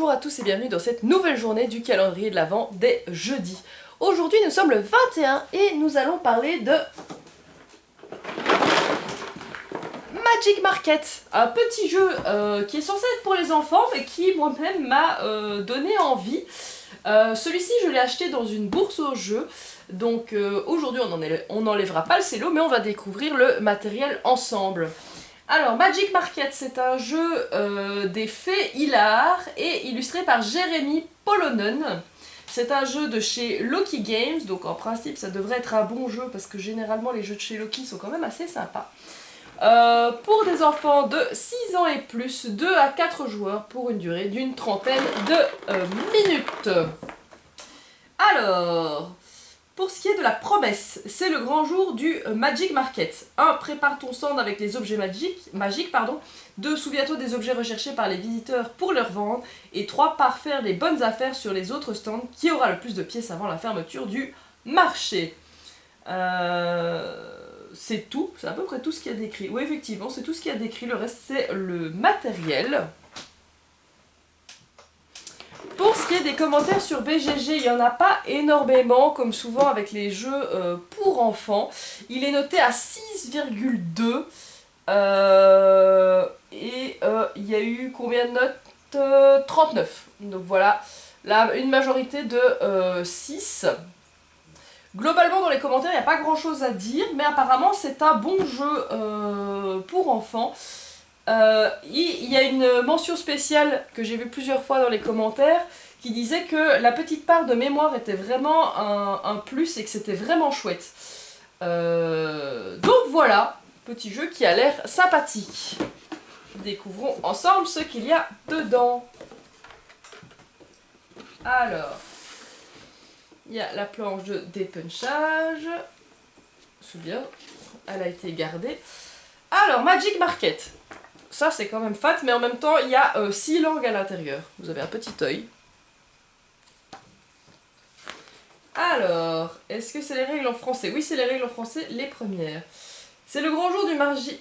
Bonjour à tous et bienvenue dans cette nouvelle journée du calendrier de l'Avent des jeudis. Aujourd'hui nous sommes le 21 et nous allons parler de Magic Market, un petit jeu qui est censé être pour les enfants mais qui moi-même m'a donné envie. Celui-ci je l'ai acheté dans une bourse aux jeux, donc aujourd'hui on n'enlèvera pas le cello mais on va découvrir le matériel ensemble. Alors, Magic Market, c'est un jeu des fées Hilar et illustré par Jérémy Polonen. C'est un jeu de chez Loki Games, donc en principe ça devrait être un bon jeu parce que généralement les jeux de chez Loki sont quand même assez sympas. Pour des enfants de 6 ans et plus, 2 à 4 joueurs pour une durée d'une trentaine de minutes. Alors... Pour ce qui est de la promesse, c'est le grand jour du Magic Market. 1. Prépare ton stand avec les objets magiques. 2. Souviens-toi des objets recherchés par les visiteurs pour leur vendre. Et 3. Pars faire les bonnes affaires sur les autres stands. Qui aura le plus de pièces avant la fermeture du marché. C'est tout, c'est à peu près tout ce qu'il y a décrit. Oui, effectivement, c'est tout ce qu'il y a décrit. Le reste, c'est le matériel. Pour ce qui est des commentaires sur BGG, il n'y en a pas énormément, comme souvent avec les jeux pour enfants. Il est noté à 6,2. Il y a eu combien de notes 39. Donc voilà, là, une majorité de 6. Globalement, dans les commentaires, il n'y a pas grand chose à dire, mais apparemment, c'est un bon jeu pour enfants. Il y a une mention spéciale que j'ai vue plusieurs fois dans les commentaires qui disait que la petite part de mémoire était vraiment un plus et que c'était vraiment chouette. Donc voilà, petit jeu qui a l'air sympathique. Découvrons ensemble ce qu'il y a dedans. Alors, il y a la planche de dépunchage. C'est bien, elle a été gardée. Alors, Magic Market. Ça c'est quand même fat, mais en même temps il y a 6 langues à l'intérieur. Vous avez un petit œil. Alors, est-ce que c'est les règles en français? Oui, c'est les règles en français, les premières. C'est le grand jour du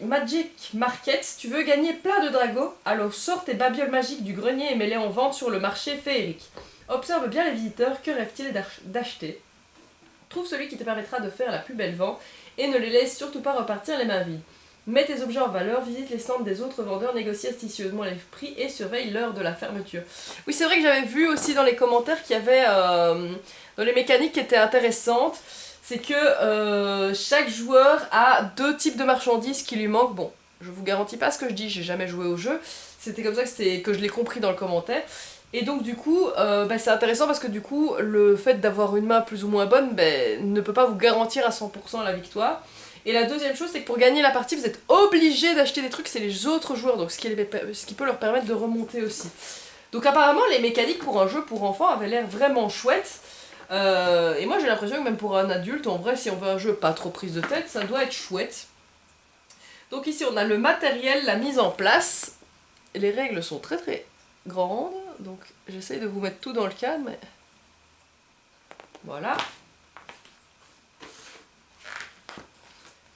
Magic Market. Si tu veux gagner plein de dragos, alors sors tes babioles magiques du grenier et mets-les en vente sur le marché féerique. Observe bien les visiteurs, que rêvent-ils d'acheter? Trouve celui qui te permettra de faire la plus belle vente et ne les laisse surtout pas repartir les mains vides. Mets tes objets en valeur, visite les stands des autres vendeurs, négocie astucieusement les prix et surveille l'heure de la fermeture. Oui, c'est vrai que j'avais vu aussi dans les commentaires qu'il y avait dans les mécaniques qui étaient intéressantes, c'est que chaque joueur a 2 types de marchandises qui lui manquent. Bon, je vous garantis pas ce que je dis, j'ai jamais joué au jeu, c'était comme ça que je l'ai compris dans le commentaire. Et donc du coup, c'est intéressant parce que du coup, le fait d'avoir une main plus ou moins bonne ne peut pas vous garantir à 100% la victoire. Et la deuxième chose, c'est que pour gagner la partie, vous êtes obligé d'acheter des trucs, c'est les autres joueurs, donc ce qui peut leur permettre de remonter aussi. Donc apparemment, les mécaniques pour un jeu pour enfants avaient l'air vraiment chouettes. Et moi j'ai l'impression que même pour un adulte, en vrai, si on veut un jeu pas trop prise de tête, ça doit être chouette. Donc ici on a le matériel, la mise en place. Les règles sont très très grandes, donc j'essaye de vous mettre tout dans le cadre, mais... Voilà.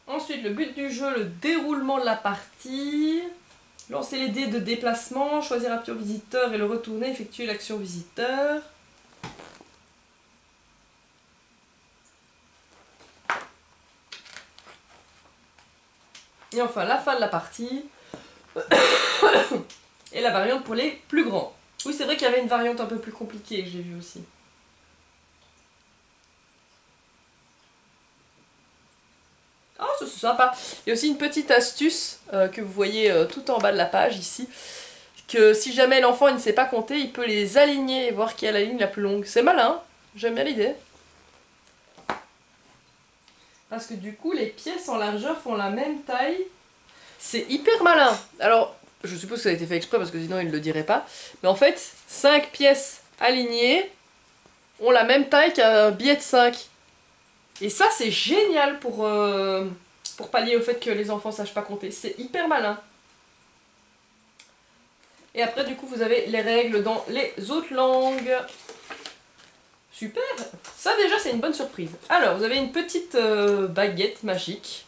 Ensuite, le but du jeu, le déroulement de la partie. Lancer les dés de déplacement, choisir un pion visiteur et le retourner, effectuer l'action visiteur. Et enfin, la fin de la partie. Et la variante pour les plus grands. Oui, c'est vrai qu'il y avait une variante un peu plus compliquée que j'ai vue aussi. Oh, c'est sympa. Il y a aussi une petite astuce que vous voyez tout en bas de la page ici. Que si jamais l'enfant ne sait pas compter, il peut les aligner et voir qui a la ligne la plus longue. C'est malin, j'aime bien l'idée. Parce que du coup, les pièces en largeur font la même taille. C'est hyper malin. Alors, je suppose que ça a été fait exprès parce que sinon il ne le dirait pas. Mais en fait, 5 pièces alignées ont la même taille qu'un billet de 5. Et ça, c'est génial pour pallier au fait que les enfants ne sachent pas compter. C'est hyper malin. Et après, du coup, vous avez les règles dans les autres langues. Super! Ça, déjà, c'est une bonne surprise. Alors, vous avez une petite baguette magique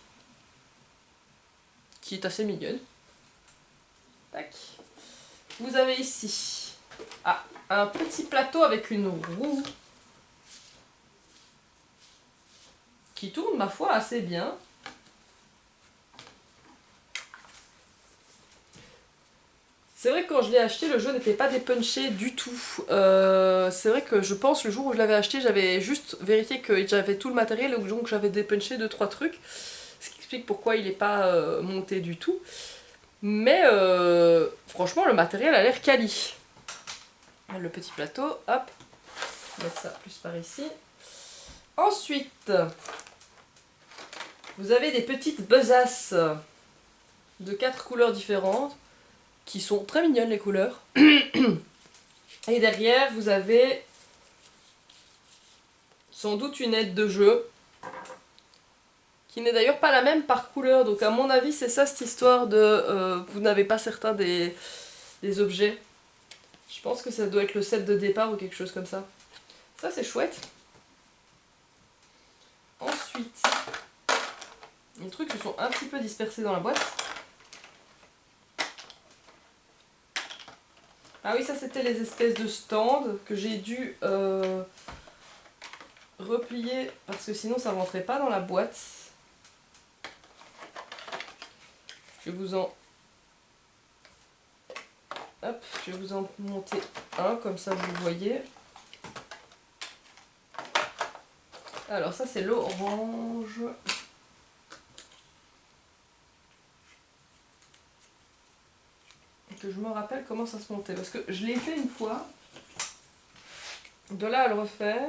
qui est assez mignonne. Tac. Vous avez ici Ah, un petit plateau avec une roue qui tourne, ma foi, assez bien. C'est vrai que quand je l'ai acheté, le jeu n'était pas dépunché du tout. C'est vrai que je pense le jour où je l'avais acheté, j'avais juste vérifié que j'avais tout le matériel, donc j'avais dépunché 2-3 trucs. Ce qui explique pourquoi il n'est pas monté du tout. Mais franchement, le matériel a l'air quali. Le petit plateau, hop. On va mettre ça plus par ici. Ensuite, vous avez des petites besaces de 4 couleurs différentes, qui sont très mignonnes les couleurs. Et derrière, vous avez sans doute une aide de jeu, qui n'est d'ailleurs pas la même par couleur. Donc à mon avis, c'est ça cette histoire de vous n'avez pas certains des objets. Je pense que ça doit être le set de départ ou quelque chose comme ça. Ça c'est chouette. Ensuite, les trucs se sont un petit peu dispersés dans la boîte. Ah oui, ça c'était les espèces de stands que j'ai dû replier parce que sinon ça ne rentrait pas dans la boîte. Je vais vous en... Hop, je vais vous en monter un, comme ça vous voyez. Alors ça c'est l'orange. Que je me rappelle comment ça se montait. Parce que je l'ai fait une fois. De là à le refaire.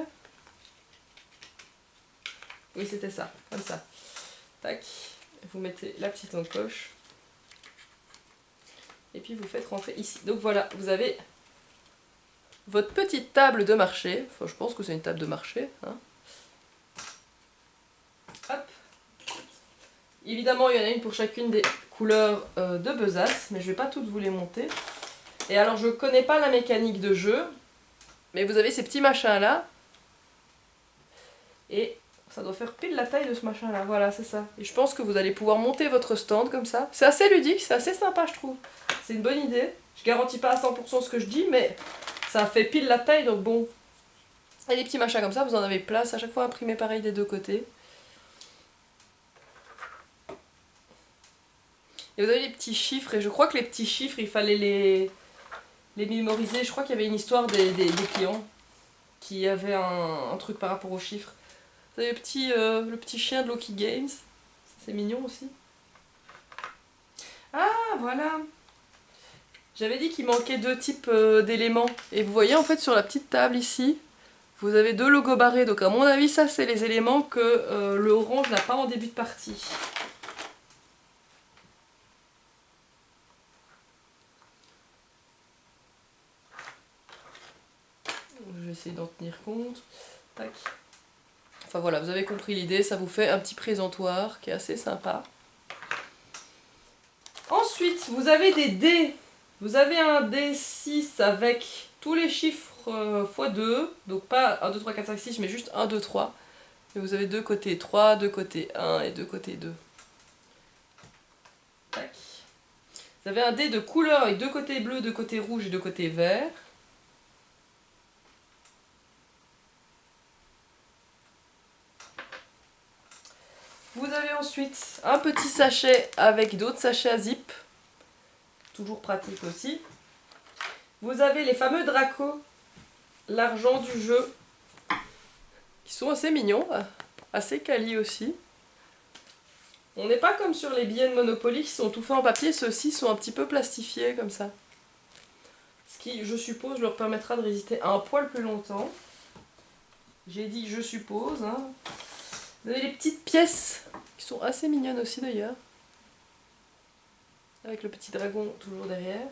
Oui, c'était ça. Comme ça. Tac. Vous mettez la petite encoche. Et puis vous faites rentrer ici. Donc voilà, vous avez votre petite table de marché. Enfin, je pense que c'est une table de marché. Hein. Hop. Évidemment, il y en a une pour chacune des couleurs de besace. Mais je ne vais pas toutes vous les monter. Et alors, je ne connais pas la mécanique de jeu. Mais vous avez ces petits machins là. Et ça doit faire pile la taille de ce machin là. Voilà, c'est ça. Et je pense que vous allez pouvoir monter votre stand comme ça. C'est assez ludique, c'est assez sympa, je trouve. C'est une bonne idée. Je garantis pas à 100% ce que je dis, mais ça fait pile la taille, donc bon. Et des petits machins comme ça, vous en avez place. À chaque fois imprimé pareil des deux côtés. Et vous avez les petits chiffres. Et je crois que les petits chiffres, il fallait les mémoriser. Je crois qu'il y avait une histoire des clients qui avaient un truc par rapport aux chiffres. Vous avez le petit chien de Loki Games. C'est mignon aussi. Ah, voilà. J'avais dit qu'il manquait 2 types d'éléments. Et vous voyez en fait sur la petite table ici, vous avez 2 logos barrés. Donc à mon avis, ça c'est les éléments que le orange n'a pas en début de partie. Je vais essayer d'en tenir compte. Tac. Enfin voilà, vous avez compris l'idée, ça vous fait un petit présentoir qui est assez sympa. Ensuite, vous avez des dés. Vous avez un D6 avec tous les chiffres x2. Donc pas 1, 2, 3, 4, 5, 6, mais juste 1, 2, 3. Et vous avez 2 côtés 3, 2 côtés 1 et 2 côtés 2. Tac. Vous avez un dé de couleur avec 2 côtés bleus, 2 côtés rouges et 2 côtés verts. Vous avez ensuite un petit sachet avec d'autres sachets à zip. Toujours pratique aussi. Vous avez les fameux Draco, l'argent du jeu, qui sont assez mignons, assez quali aussi. On n'est pas comme sur les billets de Monopoly qui sont tout faits en papier, ceux-ci sont un petit peu plastifiés comme ça. Ce qui, je suppose, leur permettra de résister un poil plus longtemps. J'ai dit je suppose. Hein. Vous avez les petites pièces qui sont assez mignonnes aussi d'ailleurs. Avec le petit dragon toujours derrière.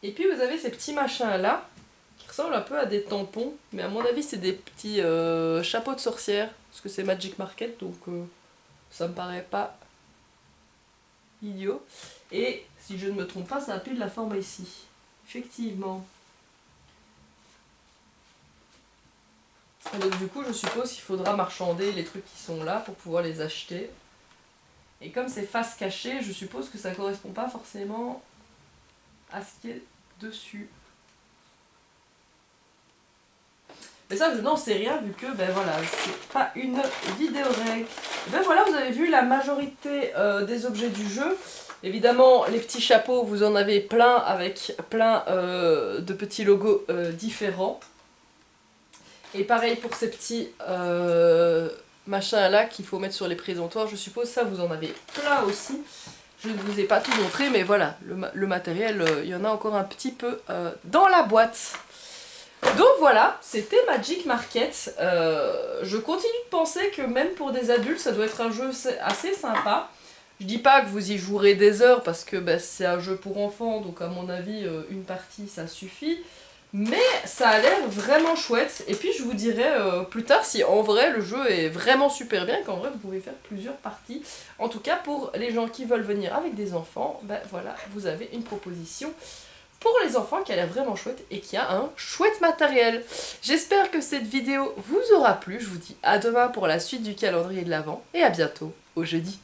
Et puis vous avez ces petits machins là, qui ressemblent un peu à des tampons, mais à mon avis c'est des petits chapeaux de sorcière, parce que c'est Magic Market, donc ça me paraît pas idiot. Et si je ne me trompe pas, ça a pile la forme ici. Effectivement. Et donc du coup je suppose qu'il faudra marchander les trucs qui sont là pour pouvoir les acheter. Et comme c'est face cachée, je suppose que ça correspond pas forcément à ce qui est dessus. Mais ça, je n'en sais rien vu que, ben voilà, c'est pas une vidéo règle. Et ben voilà, vous avez vu la majorité des objets du jeu. Évidemment, les petits chapeaux, vous en avez plein avec plein de petits logos différents. Et pareil pour ces petits machins là qu'il faut mettre sur les présentoirs, je suppose, ça vous en avez plein aussi. Je ne vous ai pas tout montré, mais voilà, le matériel, il y en a encore un petit peu dans la boîte. Donc voilà, c'était Magic Market. Je continue de penser que même pour des adultes, ça doit être un jeu assez sympa. Je dis pas que vous y jouerez des heures parce que bah, c'est un jeu pour enfants, donc à mon avis, une partie ça suffit. Mais ça a l'air vraiment chouette. Et puis je vous dirai plus tard si en vrai le jeu est vraiment super bien, qu'en vrai vous pouvez faire plusieurs parties. En tout cas pour les gens qui veulent venir avec des enfants, ben voilà, vous avez une proposition pour les enfants qui a l'air vraiment chouette et qui a un chouette matériel. J'espère que cette vidéo vous aura plu. Je vous dis à demain pour la suite du calendrier de l'Avent et à bientôt au jeudi.